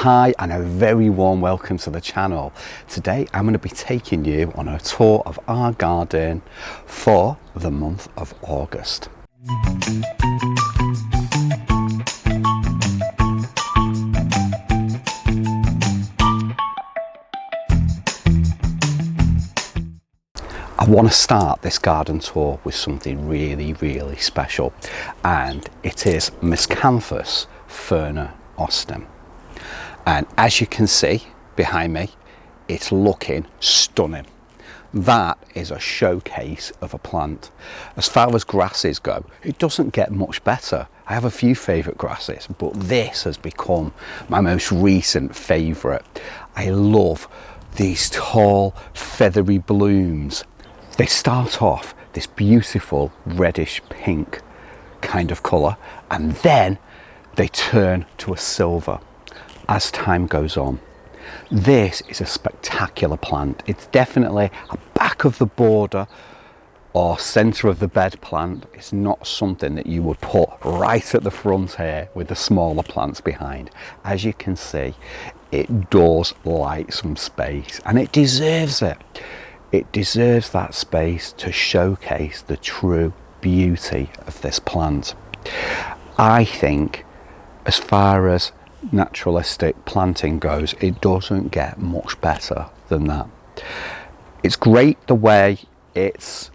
Hi and a very warm welcome to the channel. Today I'm going to be taking you on a tour of our garden for the month of August. I want to start this garden tour with something really special, and it is Miscanthus Ferner Austen. And as you can see behind me, it's looking stunning. That is a showcase of a plant. As far as grasses go, it doesn't get much better. I have a few favourite grasses, but this has become my most recent favourite. I love these tall, feathery blooms. They start off this beautiful reddish pink kind of colour, and then they turn to a silver as time goes on. This is a spectacular plant. It's definitely a back of the border or centre of the bed plant. It's not something that you would put right at the front here with the smaller plants behind. As you can see, it does like some space, and it deserves it. It deserves that space to showcase the true beauty of this plant. I think as far as naturalistic planting goes, it doesn't get much better than that. It's great the way it's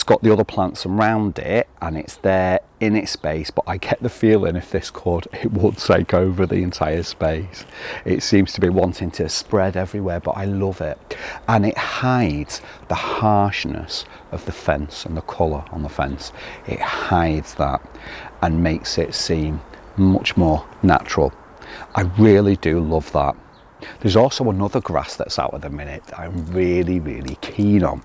got the other plants around it and it's there in its space, but I get the feeling if this could, it would take over the entire space. It seems to be wanting to spread everywhere, but I love it. And it hides the harshness of the fence and the colour on the fence. It hides that and makes it seem much more natural. I really do love that. There's also another grass that's out at the minute that I'm really keen on,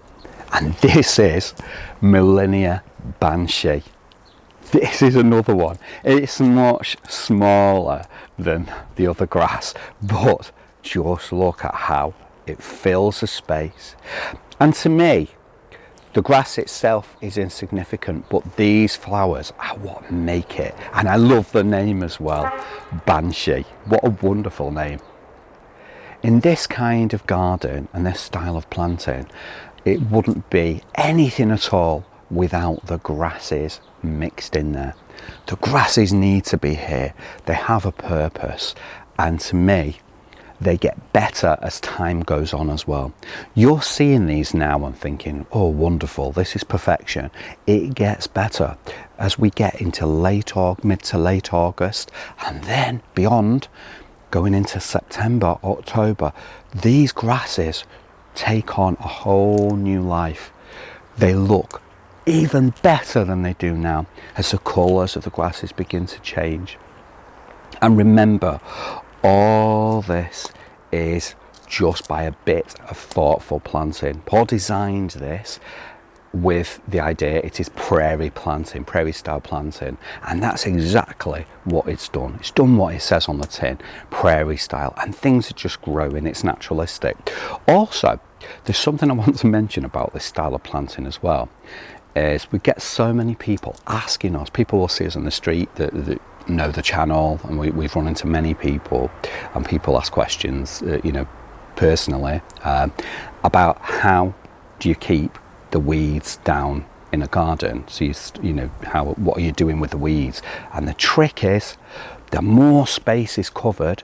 and this is Molinia Banshee. This is another one. It's much smaller than the other grass, but just look at how it fills the space. And to me, the grass itself is insignificant, but these flowers are what make it. And I love the name as well, Banshee. What a wonderful name. In this kind of garden and this style of planting, it wouldn't be anything at all without the grasses mixed in there. The grasses need to be here. They have a purpose, and to me, they get better as time goes on as well. You're seeing these now and thinking, oh wonderful, this is perfection. It gets better as we get into mid to late August, and then beyond, going into September, October, these grasses take on a whole new life. They look even better than they do now as the colours of the grasses begin to change. And remember, all this is just by a bit of thoughtful planting. Paul designed this with the idea it is prairie planting, prairie style planting, and that's exactly what it's done. It's done what it says on the tin, prairie style, and things are just growing. It's naturalistic. Also, there's something I want to mention about this style of planting as well, is we get so many people asking us. People will see us on the street that know the channel, and we've run into many people, and people ask questions, personally, about how do you keep the weeds down in a garden. So what are you doing with the weeds? And the trick is, the more space is covered,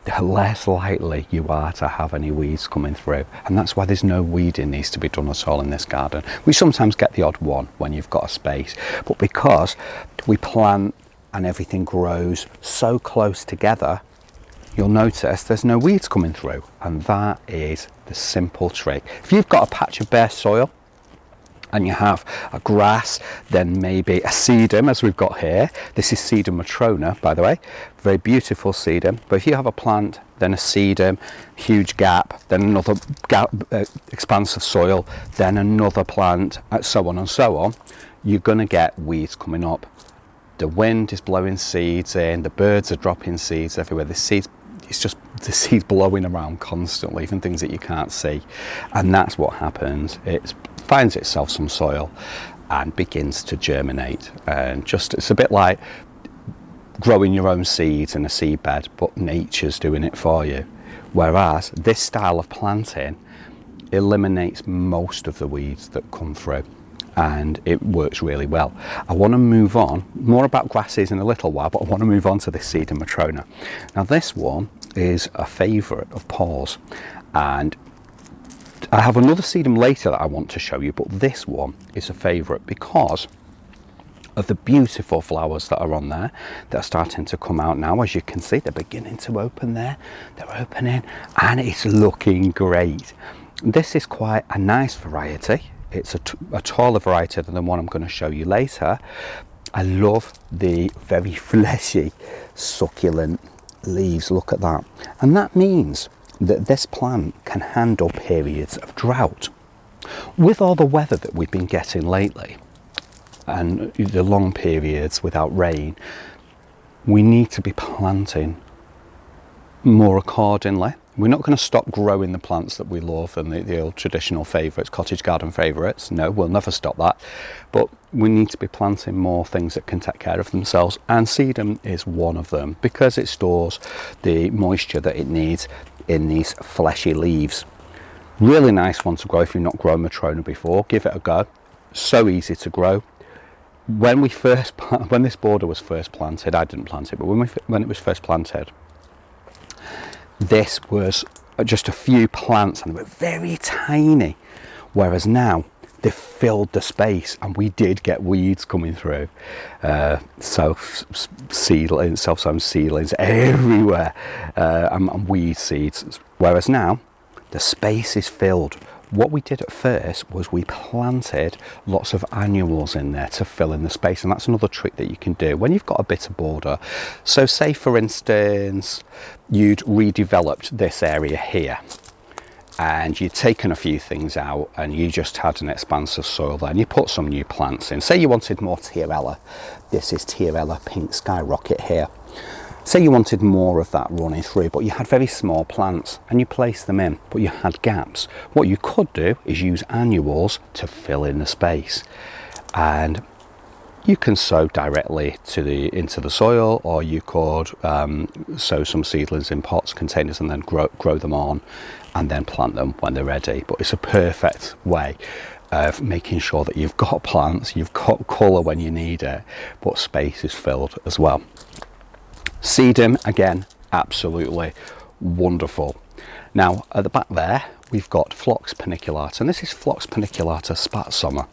the less likely you are to have any weeds coming through. And that's why there's no weeding needs to be done at all in this garden. We sometimes get the odd one when you've got a space, but because we plant and everything grows so close together, you'll notice there's no weeds coming through. And that is the simple trick. If you've got a patch of bare soil and you have a grass, then maybe a sedum, as we've got here. This is Sedum Matrona, by the way, very beautiful sedum. But if you have a plant, then a sedum, huge gap, then another gap, expanse of soil, then another plant, so on and so on, you're going to get weeds coming up. The wind is blowing seeds in, the birds are dropping seeds everywhere. The seeds, it's just the seeds blowing around constantly, even things that you can't see. And that's what happens. It finds itself some soil and begins to germinate. And just, it's a bit like growing your own seeds in a seed bed, but nature's doing it for you. Whereas this style of planting eliminates most of the weeds that come through, and it works really well. I want to move on, more about grasses in a little while, but I want to move on to this Sedum Matrona. Now this one is a favourite of Paul's, and I have another sedum later that I want to show you, but this one is a favourite because of the beautiful flowers that are on there that are starting to come out now. As you can see, they're beginning to open there, they're opening, and it's looking great. This is quite a nice variety. It's a taller variety than the one I'm going to show you later. I love the very fleshy, succulent leaves. Look at that. And that means that this plant can handle periods of drought. With all the weather that we've been getting lately, and the long periods without rain, we need to be planting more accordingly. We're not going to stop growing the plants that we love and the old traditional favourites, cottage garden favourites. No, we'll never stop that. But we need to be planting more things that can take care of themselves. And sedum is one of them because it stores the moisture that it needs in these fleshy leaves. Really nice one to grow if you've not grown Matrona before. Give it a go. So easy to grow. When this border was first planted, I didn't plant it, but when it was first planted, this was just a few plants and they were very tiny, whereas now they've filled the space and we did get weeds coming through, self-sown seedlings everywhere, and weed seeds, whereas now the space is filled. What we did at first was we planted lots of annuals in there to fill in the space, and that's another trick that you can do when you've got a bit of border. So say for instance you'd redeveloped this area here and you'd taken a few things out and you just had an expanse of soil there and you put some new plants in. Say you wanted more Tiarella. This is Tiarella Pink Skyrocket here. Say you wanted more of that running through, but you had very small plants and you placed them in, but you had gaps. What you could do is use annuals to fill in the space, and you can sow directly into the soil, or you could sow some seedlings in pots, containers, and then grow them on and then plant them when they're ready. But it's a perfect way of making sure that you've got plants, you've got colour when you need it, but space is filled as well. Sedum, again, absolutely wonderful. Now at the back there we've got Phlox paniculata, and this is Phlox paniculata Spatsommer.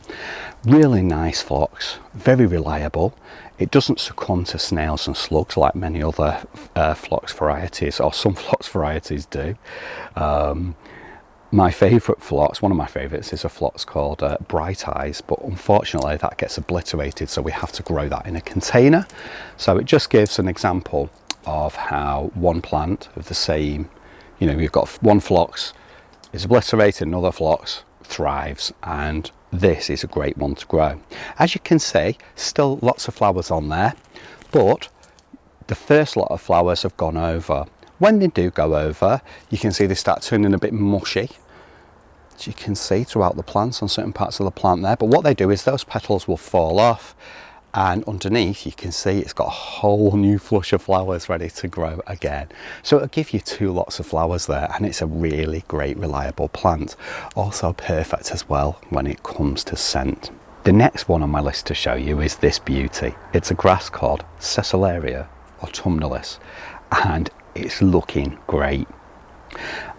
Really nice phlox, very reliable. It doesn't succumb to snails and slugs like many other phlox varieties, or some phlox varieties do. My favourite phlox, one of my favourites, is a phlox called Bright Eyes, but unfortunately that gets obliterated, so we have to grow that in a container. So it just gives an example of how one plant of the same, you know, you've got one phlox is obliterated, another phlox thrives, and this is a great one to grow. As you can see, still lots of flowers on there, but the first lot of flowers have gone over. When they do go over, you can see they start turning a bit mushy, as you can see throughout the plants on certain parts of the plant there. But what they do is those petals will fall off, and underneath you can see it's got a whole new flush of flowers ready to grow again. So it'll give you two lots of flowers there, and it's a really great reliable plant. Also perfect as well when it comes to scent. The next one on my list to show you is this beauty. It's a grass called Sesleria autumnalis, and it's looking great.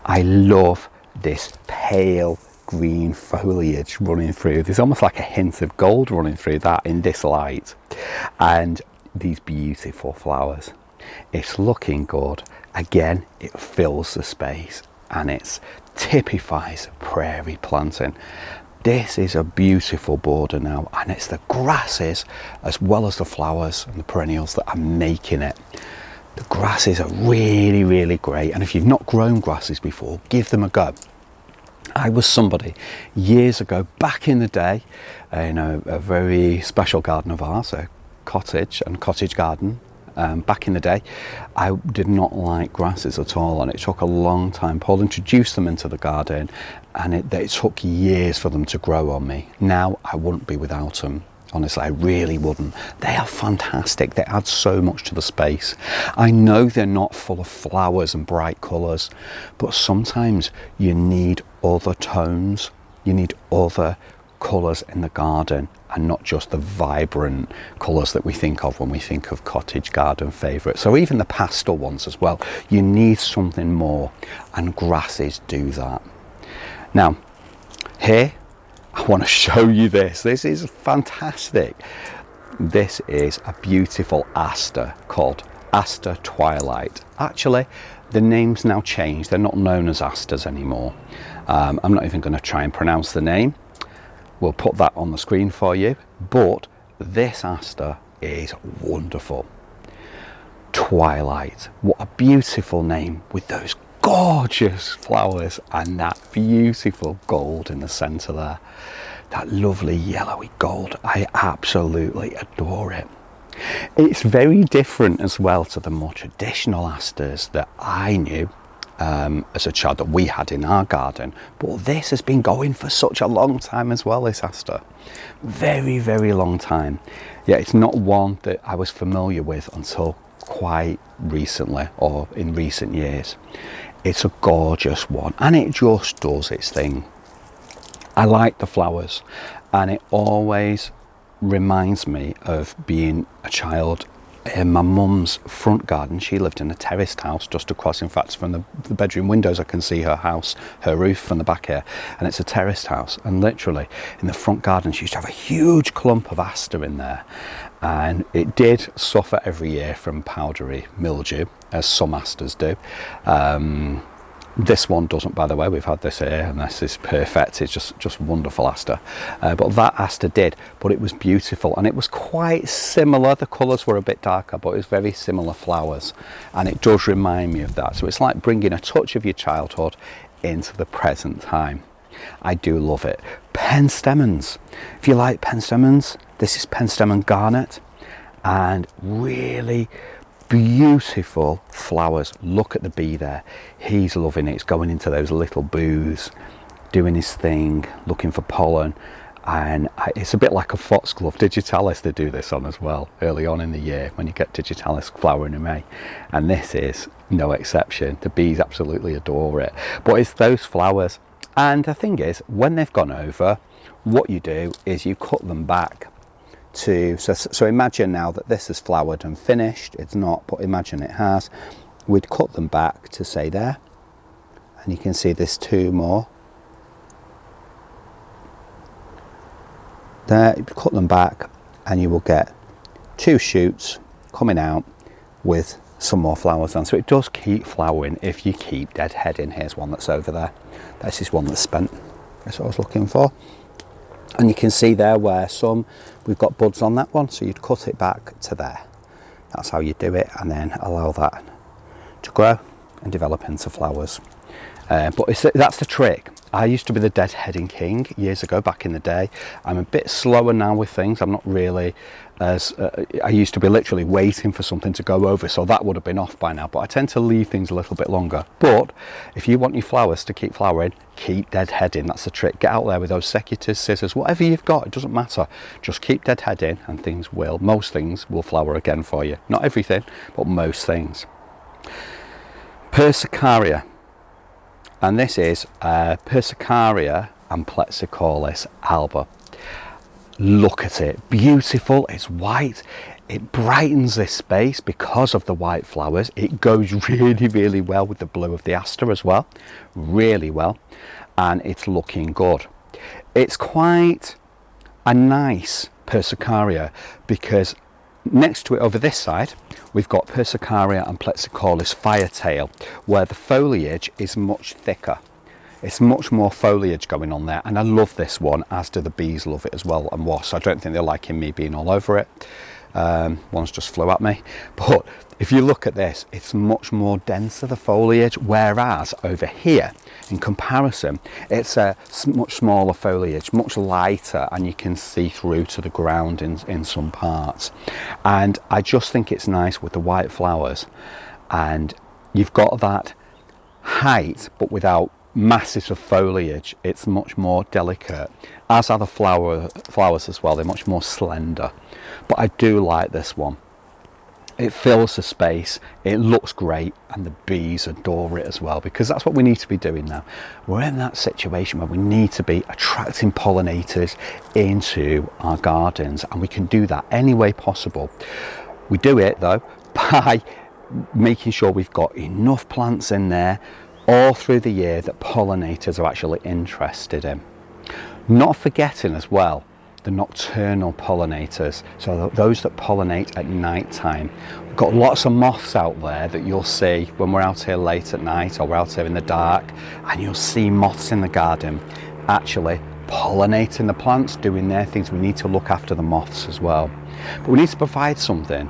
I love this pale green foliage running through. There's almost like a hint of gold running through that in this light, and these beautiful flowers. It's looking good. Again, it fills the space and it typifies prairie planting. This is a beautiful border now, and it's the grasses as well as the flowers and the perennials that are making it. The grasses are really, really great, and if you've not grown grasses before, give them a go. I was somebody years ago, back in the day, in a very special garden of ours, a cottage and cottage garden. Back in the day, I did not like grasses at all, and it took a long time. Paul introduced them into the garden, and it took years for them to grow on me. Now I wouldn't be without them. Honestly, I really wouldn't. They are fantastic. They add so much to the space. I know they're not full of flowers and bright colours, but sometimes you need other tones. You need other colours in the garden, and not just the vibrant colours that we think of when we think of cottage garden favourites. So even the pastel ones as well. You need something more, and grasses do that. Now, here, I want to show you this. This is fantastic. This is a beautiful aster called Aster Twighlight. Actually, the name's now changed. They're not known as asters anymore. I'm not even going to try and pronounce the name. We'll put that on the screen for you. But this aster is wonderful. Twighlight. What a beautiful name, with those gorgeous flowers and that beautiful gold in the centre there. That lovely yellowy gold. I absolutely adore it. It's very different as well to the more traditional asters that I knew as a child, that we had in our garden. But this has been going for such a long time as well, this aster. Very, very long time. Yeah, it's not one that I was familiar with until quite recently, or in recent years. It's a gorgeous one, and it just does its thing. I like the flowers, and it always reminds me of being a child in my mum's front garden. She lived in a terraced house just across, in fact, from the bedroom windows I can see her house, her roof from the back here, and it's a terraced house, and literally in the front garden she used to have a huge clump of aster in there, and it did suffer every year from powdery mildew, as some asters do. This one doesn't, by the way. We've had this here, and this is perfect. It's just wonderful aster. But that aster did, but it was beautiful, and it was quite similar. The colours were a bit darker, but it was very similar flowers, and it does remind me of that. So it's like bringing a touch of your childhood into the present time. I do love it. Penstemons. If you like penstemons, this is Penstemon Garnet, and really beautiful flowers. Look at the bee there. He's loving it. It's going into those little booths, doing his thing, looking for pollen, and it's a bit like a foxglove. Digitalis, they do this on as well early on in the year when you get Digitalis flowering in May, and this is no exception. The bees absolutely adore it. But it's those flowers, and the thing is, when they've gone over, what you do is you cut them back to, so imagine now that this is flowered and finished. It's not, but imagine it has. We'd cut them back to, say, there, and you can see there's two more there. You cut them back and you will get two shoots coming out with some more flowers on. So it does keep flowering if you keep deadheading. Here's one that's over there. This is one that's spent. That's what I was looking for. And you can see there where we've got buds on that one, so you'd cut it back to there. That's how you do it, and then allow that to grow and develop into flowers. But that's the trick. I used to be the deadheading king years ago, back in the day. I'm a bit slower now with things. I'm not really as I used to be literally waiting for something to go over, so that would have been off by now. But I tend to leave things a little bit longer. But if you want your flowers to keep flowering, keep deadheading. That's the trick. Get out there with those secateurs, scissors, whatever you've got. It doesn't matter. Just keep deadheading, and most things will flower again for you. Not everything, but most things. Persicaria. And this is Persicaria amplexicaulis Alba. Look at it, beautiful. It's white. It brightens this space because of the white flowers. It goes really, really well with the blue of the aster as well, really well, and it's looking good. It's quite a nice Persicaria because next to it over this side we've got Persicaria amplexicaulis Firetail, where the foliage is much thicker. It's much more foliage going on there, and I love this one, as do the bees love it as well, and wasps. I don't think they're liking me being all over it. One's just flew at me. But if you look at this, it's much more denser, the foliage, whereas over here, in comparison, it's a much smaller foliage, much lighter, and you can see through to the ground in some parts. And I just think it's nice with the white flowers, and you've got that height, but without masses of foliage, it's much more delicate, as are the flowers as well. They're much more slender, but I do like this one. It fills the space, it looks great, and the bees adore it as well, because that's what we need to be doing now. We're in that situation where we need to be attracting pollinators into our gardens, and we can do that any way possible. We do it though by making sure we've got enough plants in there all through the year that pollinators are actually interested in. Not forgetting as well the nocturnal pollinators, so those that pollinate at night time. We've got lots of moths out there that you'll see when we're out here late at night, or we're out here in the dark, and you'll see moths in the garden actually pollinating the plants, doing their things. We need to look after the moths as well, but we need to provide something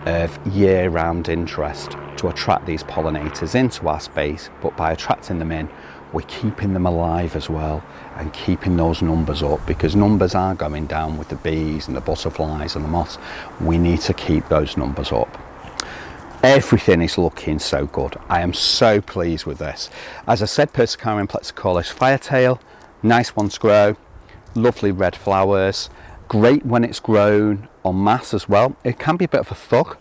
of year-round interest to attract these pollinators into our space. But by attracting them in, we're keeping them alive as well, and keeping those numbers up, because numbers are going down with the bees and the butterflies and the moths. We need to keep those numbers up. Everything is looking so good. I am so pleased with this. As I said, Persicaria amplexicaulis Firetail, nice one to grow, lovely red flowers, great when it's grown en masse as well. It can be a bit of a thug,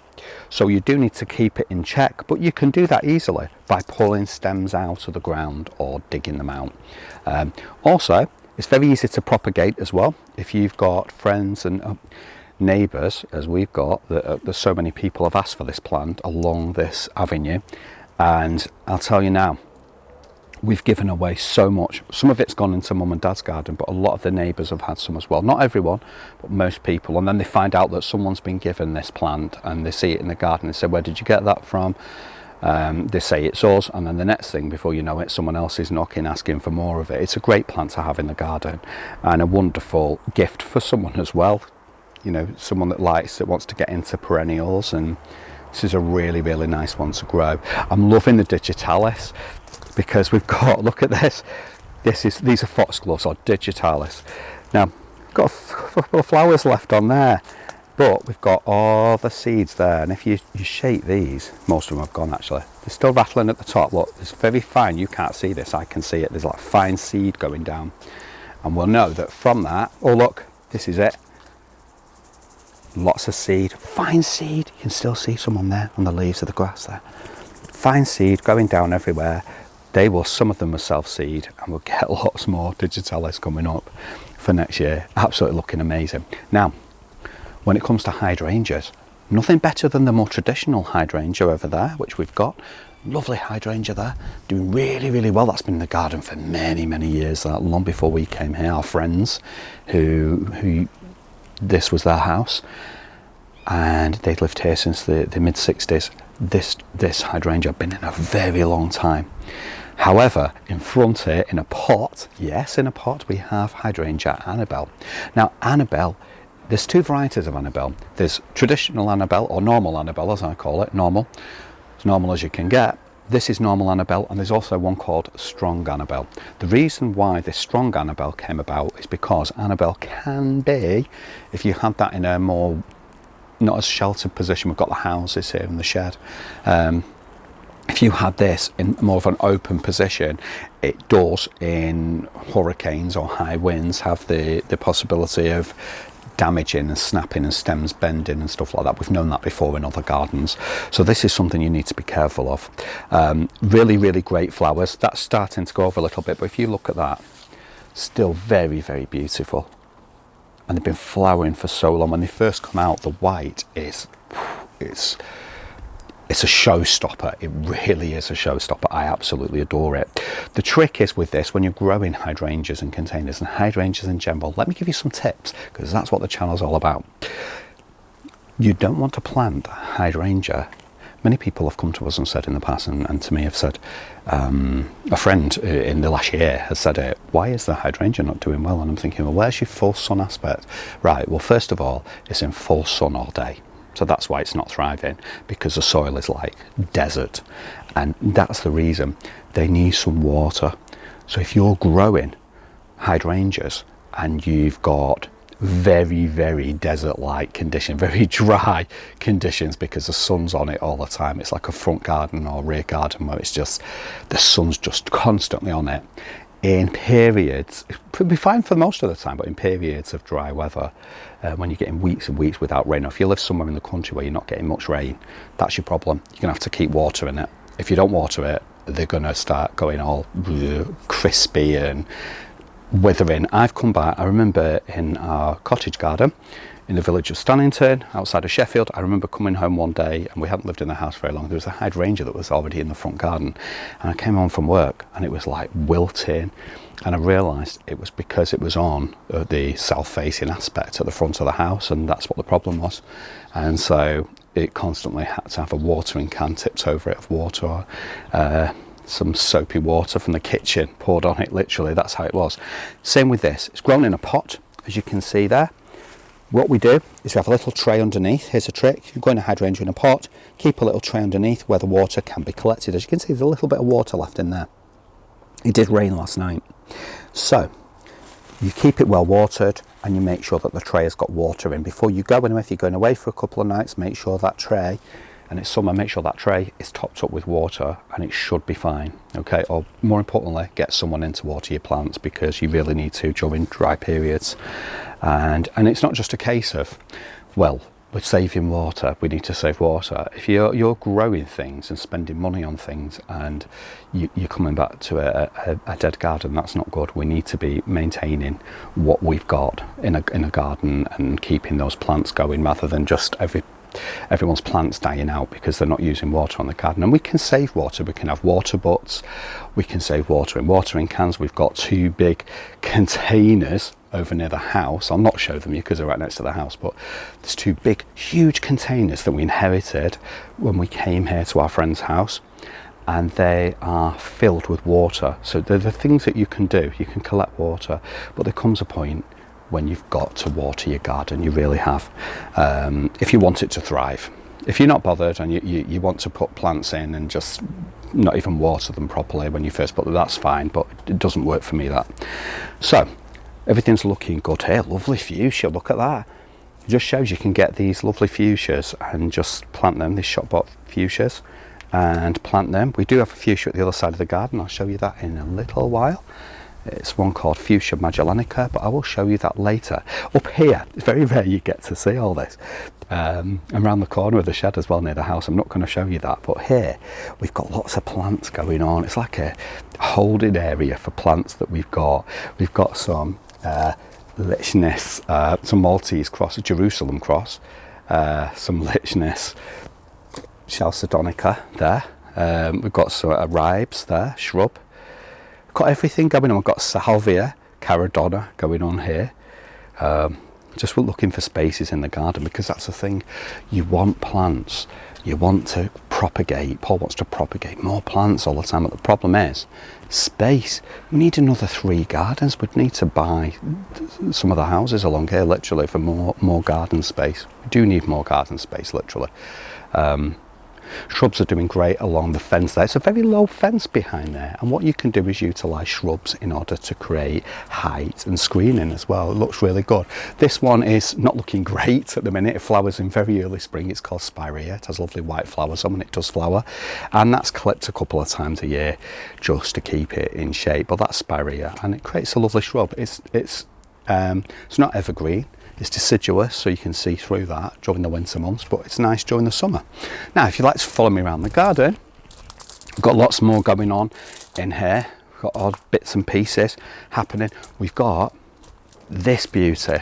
so you do need to keep it in check, but you can do that easily by pulling stems out of the ground or digging them out. Also, it's very easy to propagate as well. If you've got friends and neighbours, as we've got, there's so many people have asked for this plant along this avenue, and I'll tell you now, we've given away so much. Some of it's gone into mum and dad's garden, but a lot of the neighbours have had some as well. Not everyone, but most people. And then they find out that someone's been given this plant, and they see it in the garden and say, where did you get that from? They say it's us, and then the next thing, before you know it, someone else is knocking, asking for more of it. It's a great plant to have in the garden, and a wonderful gift for someone as well. You know, someone that wants to get into perennials, and this is a really, really nice one to grow. I'm loving the digitalis, because we've got, look at this, these are foxgloves or digitalis. Now, we've got a couple of flowers left on there, but we've got all the seeds there, and if you shake these, most of them have gone actually. They're still rattling at the top. Look, it's very fine. You can't see this, I can see it. There's like fine seed going down, and we'll know that from that. Oh look, this is it. Lots of seed, fine seed. You can still see some on there, on the leaves of the grass there. Fine seed going down everywhere. Some of them will self-seed, and we'll get lots more digitalis coming up for next year. Absolutely looking amazing. Now, when it comes to hydrangeas, nothing better than the more traditional hydrangea over there, which we've got. Lovely hydrangea there, doing really, really well. That's been in the garden for many, many years, long before we came here. Our friends who this was their house, and they'd lived here since the mid-60s. This hydrangea had been in a very long time. However, in front here, in a pot, yes, in a pot, we have Hydrangea Annabelle. Now, Annabelle, there's two varieties of Annabelle. There's traditional Annabelle, or normal Annabelle, as I call it, normal, as normal as you can get. This is normal Annabelle, and there's also one called strong Annabelle. The reason why this strong Annabelle came about is because Annabelle can be, if you had that in a more, not as sheltered position, we've got the houses here and the shed, if you had this in more of an open position, it does, in hurricanes or high winds, have the possibility of damaging and snapping and stems bending and stuff like that. We've known that before in other gardens, so this is something you need to be careful of. Really, really great flowers. That's starting to go over a little bit, but if you look at that, still very, very beautiful, and they've been flowering for so long. When they first come out, the white is it's a showstopper. It really is a showstopper. I absolutely adore it. The trick is with this, when you're growing hydrangeas in containers and hydrangeas in general, let me give you some tips, because that's what the channel's all about. You don't want to plant hydrangea. Many people have come to us and said in the past, and to me have said, a friend in the last year has said it, why is the hydrangea not doing well? And I'm thinking, well, where's your full sun aspect? Right, well, first of all, it's in full sun all day. So that's why it's not thriving, because the soil is like desert, and that's the reason. They need some water. So if you're growing hydrangeas and you've got very, very desert-like condition, very dry conditions, because the sun's on it all the time. It's like a front garden or rear garden where it's just, the sun's just constantly on it. In periods, it'll be fine for most of the time, but in periods of dry weather, when you're getting weeks and weeks without rain, or if you live somewhere in the country where you're not getting much rain, that's your problem. You're gonna have to keep watering it. If you don't water it, they're gonna start going all crispy and withering. I've come back, I remember in our cottage garden in the village of Stannington outside of Sheffield, I remember coming home one day, and we hadn't lived in the house very long. There was a hydrangea that was already in the front garden, and I came home from work and it was like wilting, and I realised it was because it was on the south facing aspect at the front of the house, and that's what the problem was. And so it constantly had to have a watering can tipped over it of water, some soapy water from the kitchen poured on it, literally. That's how it was. Same with this. It's grown in a pot, as you can see there. What we do is we have a little tray underneath. Here's a trick. You're going to hydrangea in a pot, keep a little tray underneath where the water can be collected. As you can see, there's a little bit of water left in there. It did rain last night. So you keep it well watered, and you make sure that the tray has got water in. Before you go anywhere, if you're going away for a couple of nights, make sure that tray, and it's summer, make sure that tray is topped up with water, and it should be fine. Okay, or more importantly, get someone in to water your plants, because you really need to during dry periods. And it's not just a case of, well, we're saving water, we need to save water. If you're growing things and spending money on things, and you're coming back to a dead garden, that's not good. We need to be maintaining what we've got in a garden and keeping those plants going, rather than just everyone's plants dying out because they're not using water on the garden. And we can save water. We can have water butts, we can save water in watering cans. We've got 2 big containers over near the house. I'll not show them you because they're right next to the house, but there's 2 big huge containers that we inherited when we came here to our friend's house, and they are filled with water. So they're the things that you can do. You can collect water, but there comes a point when you've got to water your garden. You really have, if you want it to thrive. If you're not bothered and you want to put plants in and just not even water them properly when you first put them, that's fine, but it doesn't work for me, that. So everything's looking good here. Lovely fuchsia, look at that. It just shows you can get these lovely fuchsias and just plant them, these shop bought fuchsias, and plant them. We do have a fuchsia at the other side of the garden. I'll show you that in a little while. It's one called Fuchsia Magellanica, but I will show you that later. Up here, it's very rare you get to see all this. Around the corner of the shed as well, near the house, I'm not going to show you that, but here we've got lots of plants going on. It's like a holding area for plants that we've got. We've got some lichness, some Maltese cross, a Jerusalem cross, some lichness, Chalcedonica there. We've got some ribes there, shrub. Got everything going on. We've got Salvia Caradonna going on here. Just looking for spaces in the garden, because that's the thing. You want plants. You want to propagate. Paul wants to propagate more plants all the time, but the problem is space. We need another 3 gardens. We'd need to buy some of the houses along here, literally, for more garden space. We do need more garden space, literally. Shrubs are doing great along the fence there. It's a very low fence behind there, and what you can do is utilise shrubs in order to create height and screening as well. It looks really good. This one is not looking great at the minute. It flowers in very early spring. It's called Spirea. It has lovely white flowers on when it does flower, and that's clipped a couple of times a year just to keep it in shape. But that's Spirea, and it creates a lovely shrub. It's not evergreen. It's deciduous, so you can see through that during the winter months, but it's nice during the summer. Now, if you'd like to follow me around the garden, we've got lots more going on in here. We've got odd bits and pieces happening. We've got this beauty,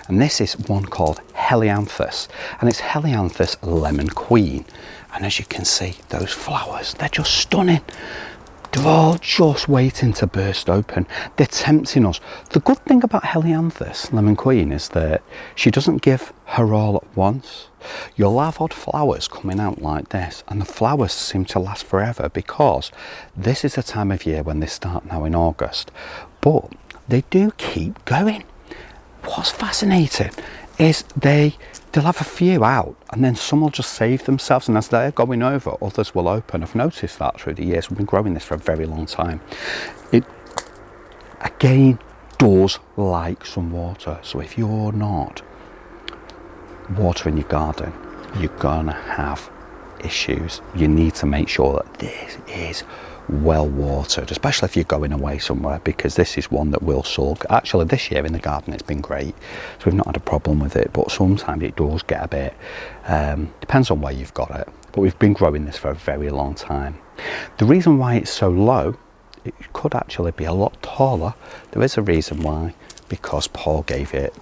and this is one called Helianthus, and it's Helianthus Lemon Queen. And as you can see, those flowers, they're just stunning. They're all just waiting to burst open. They're tempting us. The good thing about Helianthus Lemon Queen is that she doesn't give her all at once. You'll have odd flowers coming out like this, and the flowers seem to last forever, because this is the time of year when they start now in August. But they do keep going. What's fascinating is they'll have a few out, and then some will just save themselves, and as they're going over, others will open. I've noticed that through the years. We've been growing this for a very long time. It again does like some water. So if you're not watering your garden, you're gonna have issues. You need to make sure that this is well watered, especially if you're going away somewhere, because this is one that will sulk. Actually, this year in the garden it's been great, so we've not had a problem with it, but sometimes it does get a bit, depends on where you've got it. But we've been growing this for a very long time. The reason why it's so low, it could actually be a lot taller. There is a reason why, because Paul gave it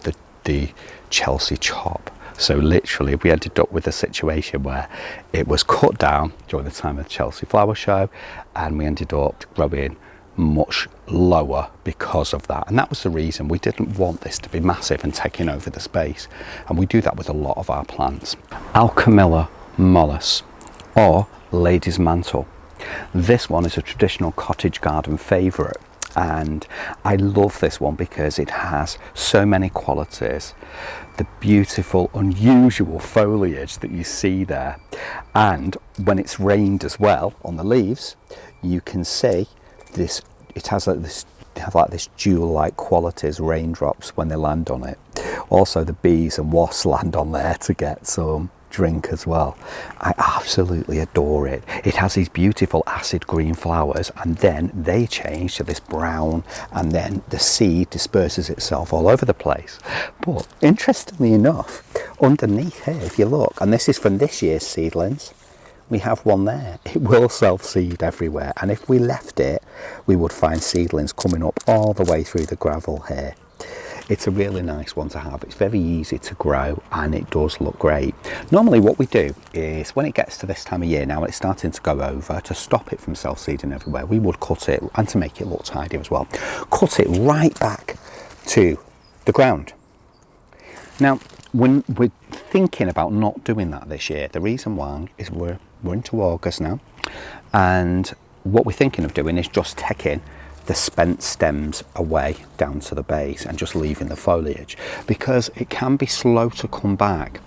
the Chelsea chop. So literally we ended up with a situation where it was cut down during the time of the Chelsea flower show, and we ended up growing much lower because of that. And that was the reason. We didn't want this to be massive and taking over the space, and we do that with a lot of our plants. Alchemilla mollis, or lady's mantle. This one is a traditional cottage garden favourite, and I love this one because it has so many qualities. The beautiful, unusual foliage that you see there, and when it's rained as well on the leaves, you can see this. It has like this, jewel-like qualities, raindrops when they land on it. Also, the bees and wasps land on there to get some drink as well. I absolutely adore it. It has these beautiful acid green flowers, and then they change to this brown, and then the seed disperses itself all over the place. But interestingly enough, underneath here, if you look, and this is from this year's seedlings, we have one there. It will self-seed everywhere, and if we left it, we would find seedlings coming up all the way through the gravel here. It's a really nice one to have. It's very easy to grow, and it does look great. Normally what we do is, when it gets to this time of year now, it's starting to go over, to stop it from self-seeding everywhere, we would cut it, and to make it look tidy as well, cut it right back to the ground. Now, when we're thinking about not doing that this year, the reason why is we're into August now, and what we're thinking of doing is just taking the spent stems away down to the base and just leaving the foliage, because it can be slow to come back,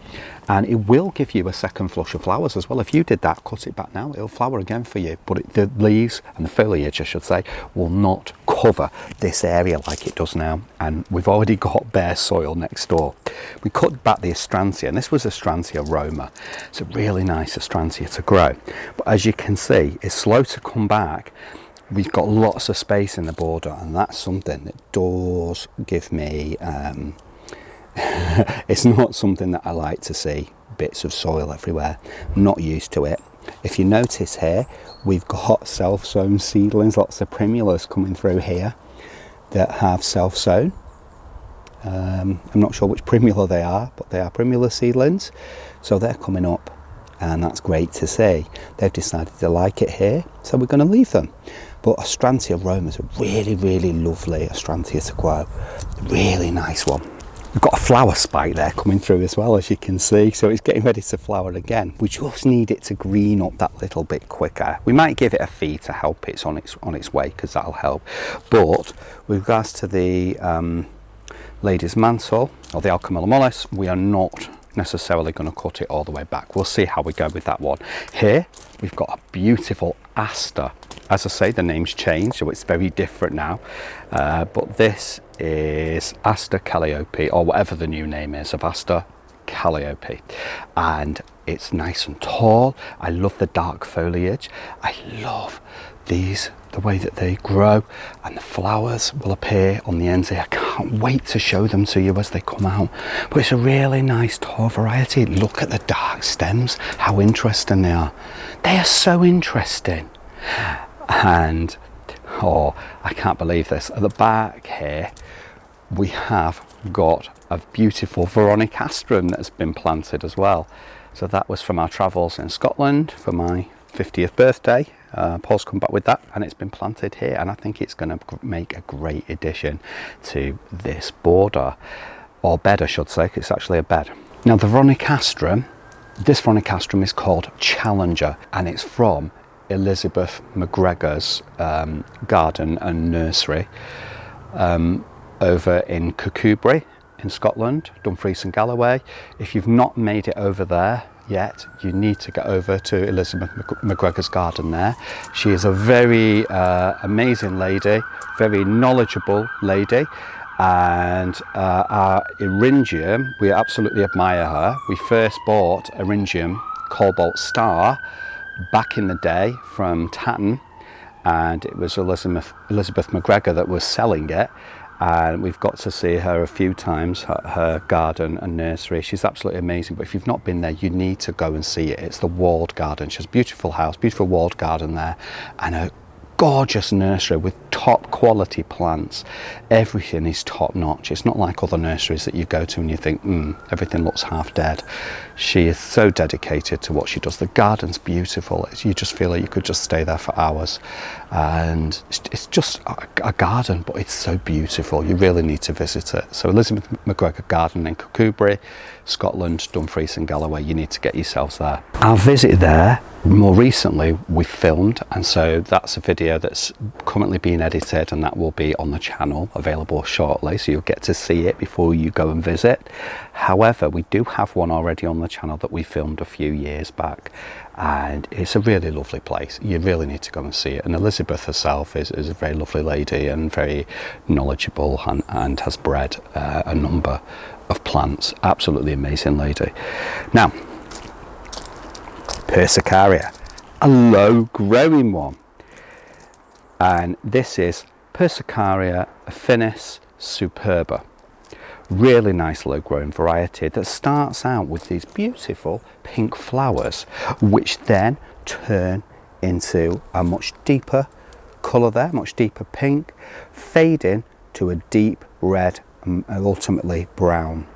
and it will give you a second flush of flowers as well. If you did that, cut it back now, it'll flower again for you, but the leaves and the foliage, I should say, will not cover this area like it does now. And we've already got bare soil next door. We cut back the astrantia, and this was astrantia roma. It's a really nice astrantia to grow, but as you can see, it's slow to come back. We've got lots of space in the border, and that's something that does give me, it's not something that I like to see, bits of soil everywhere. I'm not used to it. If you notice here, we've got self-sown seedlings, lots of primulas coming through here that have self-sown. I'm not sure which primula they are, but they are primula seedlings, so they're coming up, and that's great to see. They've decided to like it here, so we're going to leave them. But astrantia roma is a really, really lovely astrantia to grow. Really nice one. We've got a flower spike there coming through as well, as you can see, so it's getting ready to flower again. We just need it to green up that little bit quicker. We might give it a feed to help it on its way, because that'll help. But with regards to the lady's mantle, or the Alchemilla mollis, we are not necessarily going to cut it all the way back. We'll see how we go with that one. Here we've got a beautiful aster. As I say, the name's changed, so it's very different now, but this is Aster Calliope, or whatever the new name is of Aster Calliope, and it's nice and tall. I love the dark foliage. I love these, the way that they grow, and the flowers will appear on the ends here. I can't wait to show them to you as they come out. But it's a really nice tall variety. Look at the dark stems, how interesting they are. They are so interesting. And oh, I can't believe this, at the back here we have got a beautiful Veronicastrum that's been planted as well. So that was from our travels in Scotland for my 50th birthday. Paul's come back with that, and it's been planted here, and I think it's going to make a great addition to this border, or bed I should say, 'cause it's actually a bed. Now the Veronicastrum, this Veronicastrum is called Challenger, and it's from Elizabeth McGregor's garden and nursery over in Kirkcudbright in Scotland, Dumfries and Galloway. If you've not made it over there yet, you need to get over to Elizabeth McGregor's garden there. She is a very amazing lady, very knowledgeable lady, And our Eryngium, we absolutely admire her. We first bought Eryngium Cobalt Star back in the day from Tatton, and it was Elizabeth McGregor that was selling it, and we've got to see her a few times, her garden and nursery. She's absolutely amazing, but if you've not been there, you need to go and see it. It's the walled garden. She has a beautiful house, beautiful walled garden there, and a gorgeous nursery with top quality plants. Everything is top notch. It's not like other nurseries that you go to and you think, everything looks half dead. She is so dedicated to what she does. The garden's beautiful. You just feel like you could just stay there for hours. And it's just a garden, but it's so beautiful. You really need to visit it. So Elizabeth McGregor Garden in Kirkcudbright, Scotland, Dumfries and Galloway. You need to get yourselves there. Our visit there, more recently, we filmed, and so that's a video that's currently being edited, and that will be on the channel, available shortly, so you'll get to see it before you go and visit. However, we do have one already on the channel that we filmed a few years back, and it's a really lovely place. You really need to go and see it. And Elizabeth herself is a very lovely lady and very knowledgeable, and has bred a number of plants. Absolutely amazing lady. Now, Persicaria, a low growing one, and this is Persicaria affinis superba. Really nice low growing variety that starts out with these beautiful pink flowers, which then turn into a much deeper colour there, much deeper pink, fading to a deep red and ultimately brown.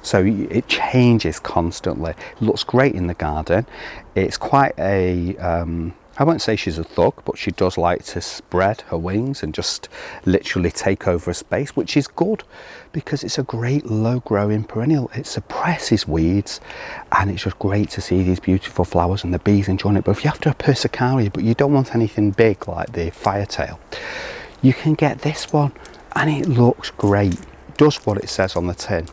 So it changes constantly. It looks great in the garden. It's quite a, I won't say she's a thug, but she does like to spread her wings and just literally take over a space, which is good because it's a great low growing perennial. It suppresses weeds, and it's just great to see these beautiful flowers and the bees enjoying it. But if you have to have Persicaria, but you don't want anything big like the Firetail, you can get this one, and it looks great. Does what it says on the tin.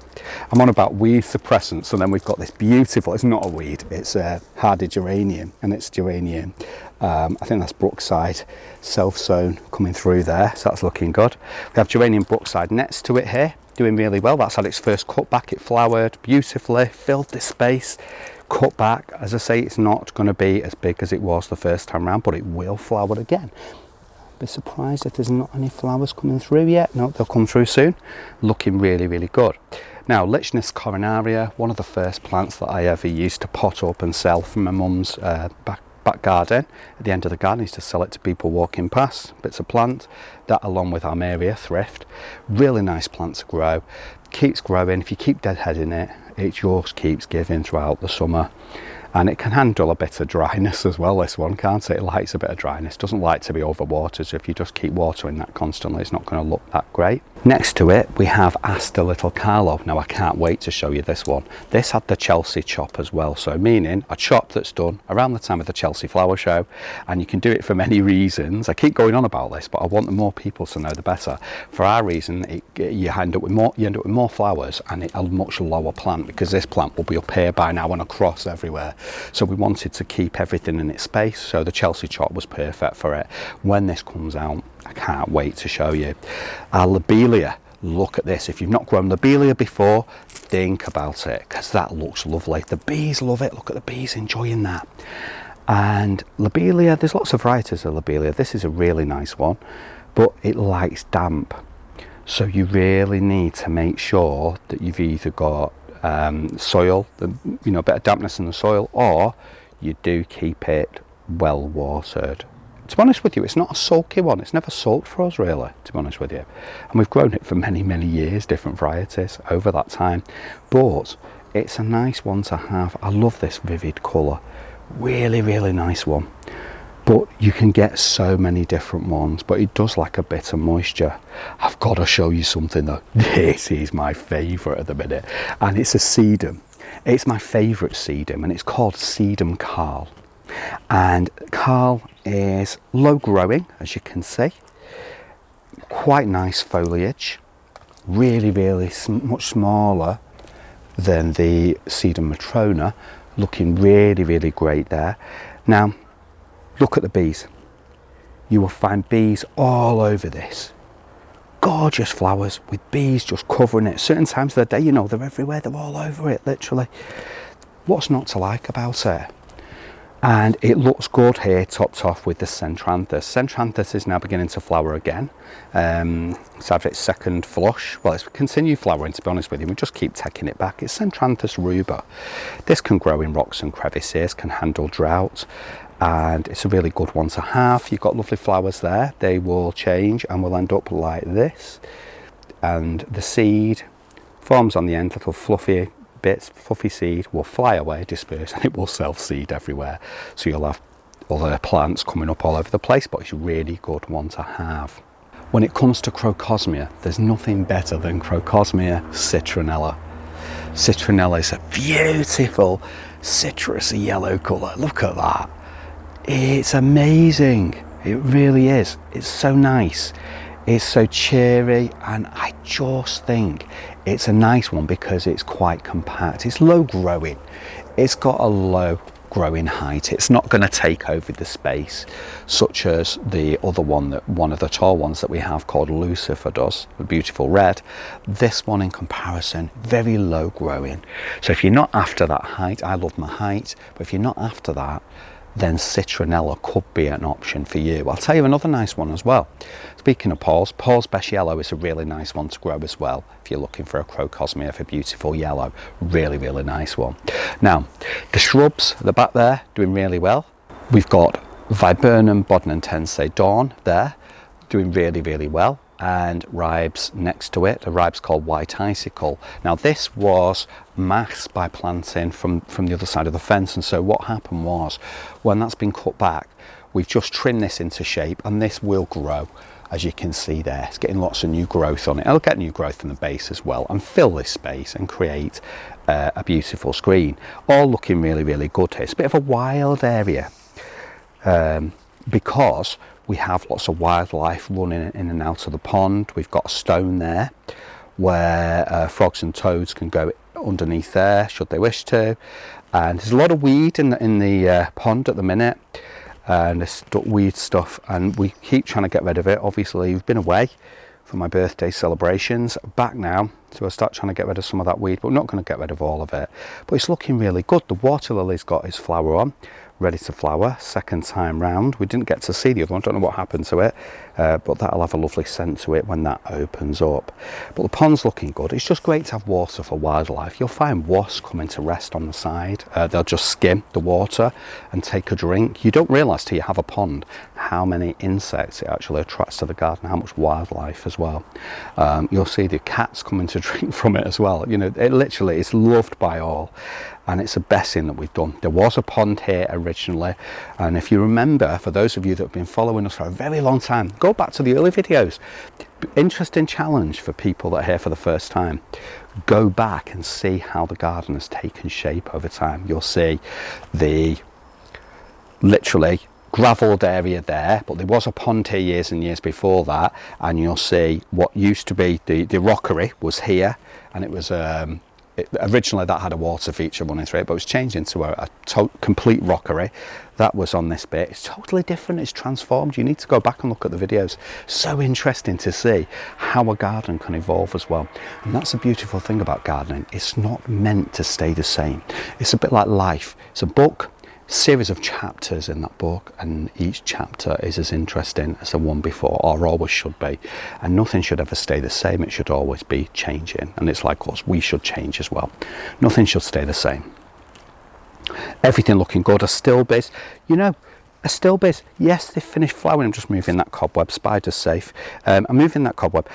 I'm on about weed suppressants, and then we've got this beautiful, it's not a weed, it's a hardy geranium, and it's geranium. I think that's Brookside self-sown coming through there, so that's looking good. We have geranium Brookside next to it here, doing really well. That's had its first cut back. It flowered beautifully, filled this space, cut back. As I say, it's not going to be as big as it was the first time round, but it will flower again. Be surprised if there's not any flowers coming through yet. No, they'll come through soon. Looking really, really good. Now, Lichnus coronaria, one of the first plants that I ever used to pot up and sell from my mum's back garden. At the end of the garden, I used to sell it to people walking past, bits of plant. That along with Armeria thrift. Really nice plant to grow. Keeps growing. If you keep deadheading it, it just keeps giving throughout the summer. And it can handle a bit of dryness as well, this one, can't it? It likes a bit of dryness, doesn't like to be overwatered, so if you just keep watering that constantly, it's not going to look that great. Next to it, we have Aster Little Carlo. Now, I can't wait to show you this one. This had the Chelsea chop as well, so meaning a chop that's done around the time of the Chelsea Flower Show, and you can do it for many reasons. I keep going on about this, but I want more people to know the better. For our reason, you end up with more flowers and a much lower plant, because this plant will be up here by now and across everywhere. So we wanted to keep everything in its space, so the Chelsea chop was perfect for it. When this comes out, I can't wait to show you. Our lobelia, look at this. If you've not grown lobelia before, think about it, because that looks lovely. The bees love it. Look at the bees enjoying that. And lobelia, there's lots of varieties of lobelia. This is a really nice one, but it likes damp. So you really need to make sure that you've either got soil, a bit of dampness in the soil, or you do keep it well watered. To be honest with you, it's not a sulky one. It's never sulked for us, really, to be honest with you. And we've grown it for many, many years, different varieties over that time. But it's a nice one to have. I love this vivid colour. Really, really nice one. But you can get so many different ones, but it does like a bit of moisture. I've got to show you something though. This is my favourite at the minute, and it's a sedum. It's my favourite sedum, and it's called Sedum Carl. And Carl is low growing, as you can see. Quite nice foliage. Really, really much smaller than the Sedum Matrona. Looking really, really great there. Now, look at the bees. You will find bees all over this. gorgeous flowers with bees just covering it. Certain times of the day, you know, they're everywhere, they're all over it, literally. What's not to like about it? And it looks good here, topped off with the Centranthus. Centranthus is now beginning to flower again. It's had its second flush. Well, it's continued flowering, to be honest with you. We just keep taking it back. It's Centranthus ruber. This can grow in rocks and crevices, can handle drought, and it's a really good one to have. You've got lovely flowers there. They will change and will end up like this. And the seed forms on the end, little fluffy bits, fluffy seed will fly away, disperse, and it will self-seed everywhere. So you'll have other plants coming up all over the place, but it's a really good one to have. When it comes to Corcosmia, there's nothing better than Corcosmia Citronella. Citronella is a beautiful citrusy yellow colour. Look at that. It's amazing. It really is. It's so nice. It's so cheery, and I just think it's a nice one because it's quite compact. It's low growing. It's got a low growing height. It's not going to take over the space, such as the other one, that one of the tall ones that we have called Lucifer does, the beautiful red. This one in comparison, very low growing. So if you're not after that height, I love my height, but if you're not after that, then Citronella could be an option for you. I'll tell you another nice one as well. Speaking of Paul's Best Yellow is a really nice one to grow as well. If you're looking for a Corcosmia for beautiful yellow, really, really nice one. Now, the shrubs at the back there, doing really well. We've got Viburnum bodnantense Dawn there, doing really, really well. And ribes next to it, a ribes called White Icicle. Now this was masked by planting from the other side of the fence, and so what happened was, when that's been cut back, we've just trimmed this into shape, and this will grow, as you can see there. It's getting lots of new growth on it. It'll get new growth in the base as well, and fill this space and create a beautiful screen. All looking really, really good here. It's a bit of a wild area, because we have lots of wildlife running in and out of the pond. We've got a stone there where frogs and toads can go underneath there should they wish to. And there's a lot of weed in the pond at the minute, and there's weed stuff, and we keep trying to get rid of it. Obviously, we've been away for my birthday celebrations, back now, so I'll start trying to get rid of some of that weed, but we're not going to get rid of all of it. But it's looking really good. The water lily's got its flower on, ready to flower, second time round. We didn't get to see the other one, don't know what happened to it, but that'll have a lovely scent to it when that opens up. But the pond's looking good. It's just great to have water for wildlife. You'll find wasps coming to rest on the side. They'll just skim the water and take a drink. You don't realise till you have a pond how many insects it actually attracts to the garden, how much wildlife as well. You'll see the cats coming to drink from it as well. You know, it literally is loved by all. And it's the best thing that we've done. There was a pond here originally, and if you remember, for those of you that have been following us for a very long time, go back to the early videos. Interesting challenge for people that are here for the first time. Go back and see how the garden has taken shape over time. You'll see the literally gravelled area there, but there was a pond here years and years before that, and you'll see what used to be the rockery was here, and it was originally that had a water feature running through it, but it was changed into a complete rockery. That was on this bit. It's totally different. It's transformed. You need to go back and look at the videos. So interesting to see how a garden can evolve as well. And that's a beautiful thing about gardening. It's not meant to stay the same. It's a bit like life. It's a book, series of chapters in that book, and each chapter is as interesting as the one before, or always should be, and nothing should ever stay the same. It should always be changing, and it's like us, we should change as well. Nothing should stay the same. Everything looking good. Astilbes, you know, Astilbes, yes, they've finished flowering. I'm just moving that cobweb. Spider's safe. I'm moving that cobweb.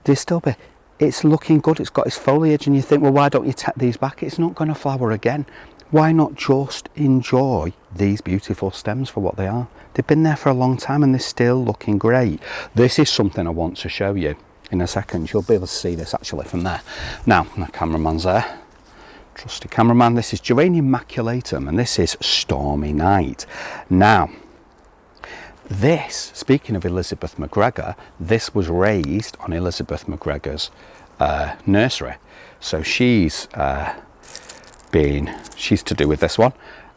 The Astilbes, it's looking good. It's got its foliage, and you think, well, why don't you take these back? It's not going to flower again. Why not just enjoy these beautiful stems for what they are? They've been there for a long time and they're still looking great. This is something I want to show you in a second. You'll be able to see this actually from there. Now, my cameraman's there. Trusty cameraman. This is Geranium maculatum, and this is Stormy Night. Now, this, speaking of Elizabeth McGregor, this was raised on Elizabeth McGregor's nursery. So she's to do with this one,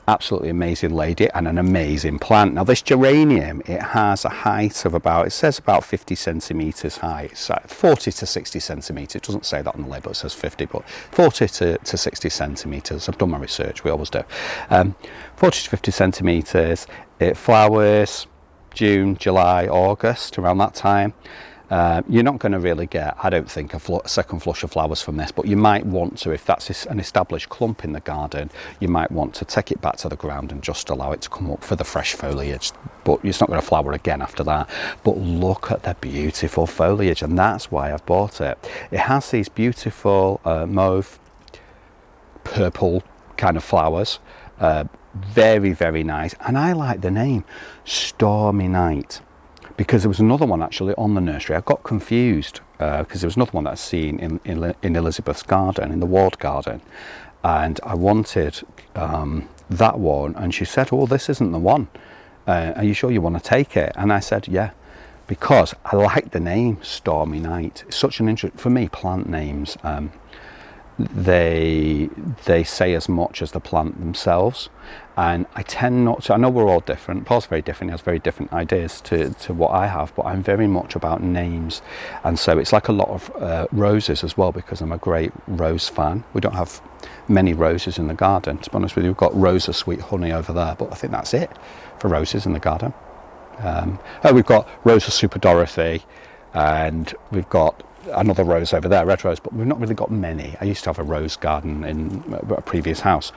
Absolutely amazing lady and an amazing plant. Now this geranium, it has a height of about, it says about 50 centimetres high. It's 40 to 60 centimetres. It doesn't say that on the label, it says 50, but 40 to 60 centimetres. I've done my research, we always do. 40 to 50 centimetres. It flowers June, July, August, around that time. You're not going to really get, I don't think, a second flush of flowers from this, but you might want to, if that's an established clump in the garden, you might want to take it back to the ground and just allow it to come up for the fresh foliage. But it's not going to flower again after that. But look at the beautiful foliage, and that's why I've bought it. It has these beautiful mauve, purple kind of flowers. Very, very nice. And I like the name Stormy Night, because there was another one actually on the nursery. I got confused because there was another one that I'd seen in Elizabeth's garden, in the ward garden, and I wanted that one, and she said, oh, this isn't the one, are you sure you want to take it? And I said, yeah, because I like the name Stormy Night. It's such an interest for me. Plant names, they say as much as the plant themselves, and I tend not to. I know we're all different. Paul's very different, he has very different ideas to what I have, but I'm very much about names. And so it's like a lot of roses as well, because I'm a great rose fan. We don't have many roses in the garden, to be honest with you. We've got Rosa Sweet Honey over there, but I think that's it for roses in the garden. We've got Rosa Super Dorothy, and we've got another rose over there, red rose, but we've not really got many. I used to have a rose garden in a previous house.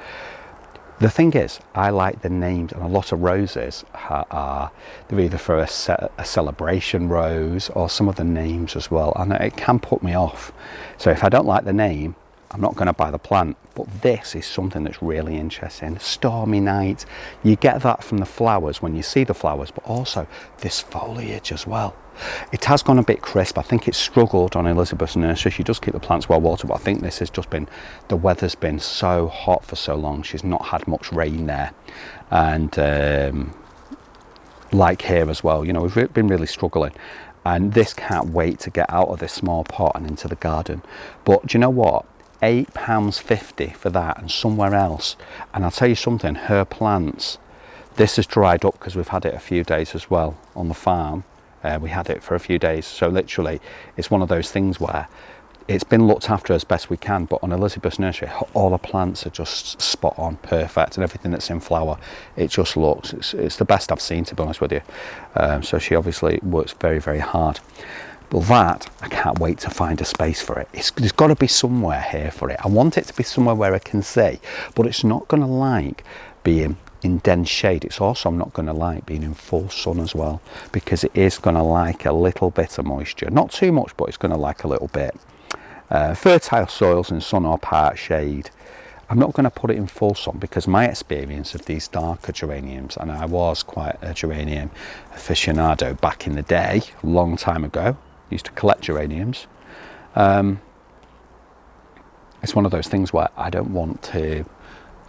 The thing is, I like the names, and a lot of roses they're either for a celebration rose or some of the names as well, and it can put me off. So if I don't like the name, I'm not going to buy the plant. But this is something that's really interesting. Stormy Night, you get that from the flowers when you see the flowers, but also this foliage as well. It has gone a bit crisp. I think it's struggled on Elizabeth's nursery. She does keep the plants well watered, but I think this has just been, the weather's been so hot for so long, she's not had much rain there. And like here as well, you know, we've been really struggling. And this can't wait to get out of this small pot and into the garden. But do you know what? £8.50 for that and somewhere else. And I'll tell you something, her plants, this has dried up because we've had it a few days as well on the farm. We had it for a few days, so literally it's one of those things where it's been looked after as best we can, but on Elizabeth's nursery all the plants are just spot on, perfect, and everything that's in flower, it just looks, it's the best I've seen, to be honest with you. So she obviously works very, very hard. But that, I can't wait to find a space for it. There's got to be somewhere here for it. I want it to be somewhere where I can see, but it's not going to like being in dense shade. It's also not going to like being in full sun as well, because it is going to like a little bit of moisture. Not too much, but it's going to like a little bit. Fertile soils in sun or part shade. I'm not going to put it in full sun because my experience of these darker geraniums, and I was quite a geranium aficionado back in the day, a long time ago, used to collect geraniums. It's one of those things where I don't want to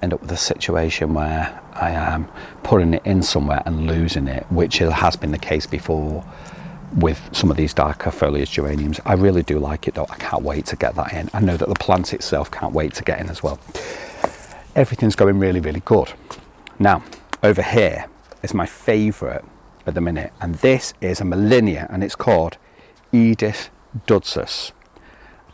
end up with a situation where I am putting it in somewhere and losing it, which has been the case before with some of these darker foliage geraniums. I really do like it though. I can't wait to get that in. I know that the plant itself can't wait to get in as well. Everything's going really, really good. Now, over here is my favourite at the minute, and this is a Molinia, and it's called Edith Dudsus.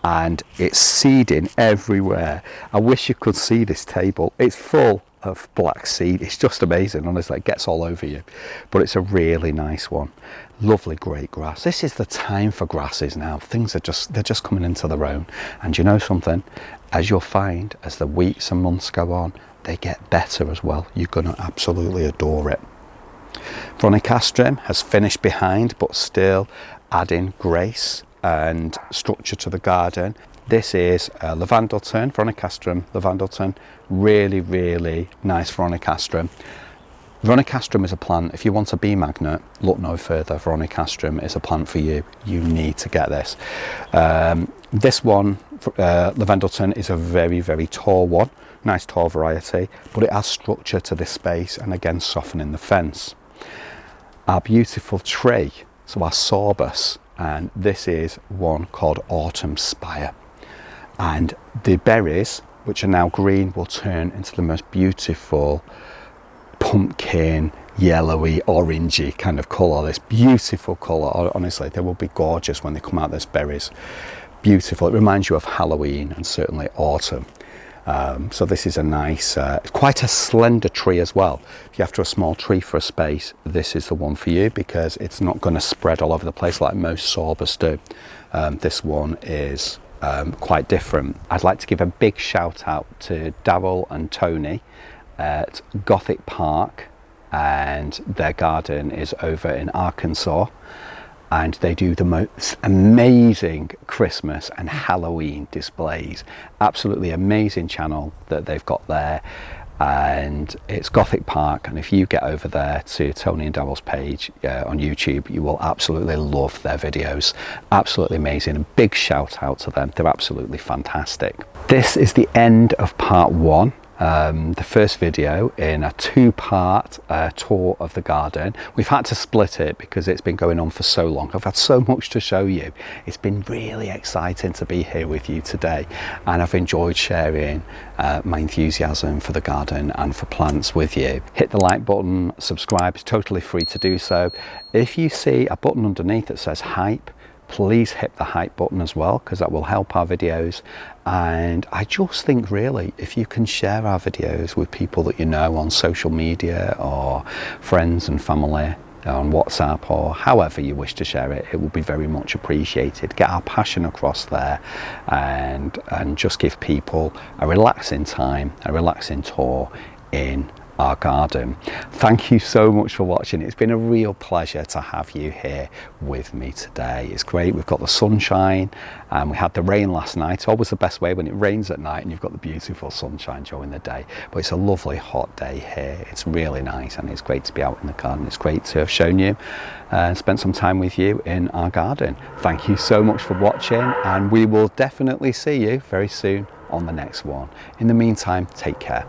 And it's seeding everywhere. I wish you could see this table. It's full of black seed. It's just amazing, honestly. It gets all over you. But it's a really nice one. Lovely great grass. This is the time for grasses now. Things are they're just coming into their own. And you know something? As you'll find, as the weeks and months go on, they get better as well. You're going to absolutely adore it. Veronicastrum has finished behind, but still adding grace and structure to the garden. This is Lavandleton, Veronicastrum Lavandleton. Really, really nice Veronicastrum. Veronicastrum is a plant, if you want a bee magnet, look no further. Veronicastrum is a plant for you. You need to get this. This one, Lavandleton, is a very, very tall one. Nice tall variety, but it has structure to this space, and again softening the fence. Our beautiful tree, so our sorbus, and this is one called Autumn Spire, and the berries, which are now green, will turn into the most beautiful pumpkin, yellowy, orangey kind of colour, this beautiful colour. Honestly, they will be gorgeous when they come out, those berries. Beautiful. It reminds you of Halloween and certainly autumn. So this is a nice, quite a slender tree as well. If you're after a small tree for a space, this is the one for you, because it's not going to spread all over the place like most sorbus do. This one is quite different. I'd like to give a big shout out to Daryl and Tony at Gothic Park, and their garden is over in Arkansas, and they do the most amazing Christmas and Halloween displays. Absolutely amazing channel that they've got there, and it's Gothic Park. And if you get over there to Tony and Daryl's page on YouTube, you will absolutely love their videos. Absolutely amazing. A big shout out to them. They're absolutely fantastic. This is the end of part one. The first video in a two-part tour of the garden. We've had to split it because it's been going on for so long. I've had so much to show you. It's been really exciting to be here with you today, and I've enjoyed sharing my enthusiasm for the garden and for plants with you. Hit the like button, subscribe, it's totally free to do so. If you see a button underneath that says hype, please hit the hype button as well, because that will help our videos. And I just think, really, if you can share our videos with people that you know on social media, or friends and family on WhatsApp, or however you wish to share it, it will be very much appreciated. Get our passion across there, and just give people a relaxing time, a relaxing tour in our garden. Thank you so much for watching. It's been a real pleasure to have you here with me today. It's great. We've got the sunshine, and we had the rain last night. Always the best way when it rains at night and you've got the beautiful sunshine during the day. But it's a lovely hot day here. It's really nice, and it's great to be out in the garden. It's great to have shown you and spent some time with you in our garden. Thank you so much for watching, and we will definitely see you very soon on the next one. In the meantime, take care.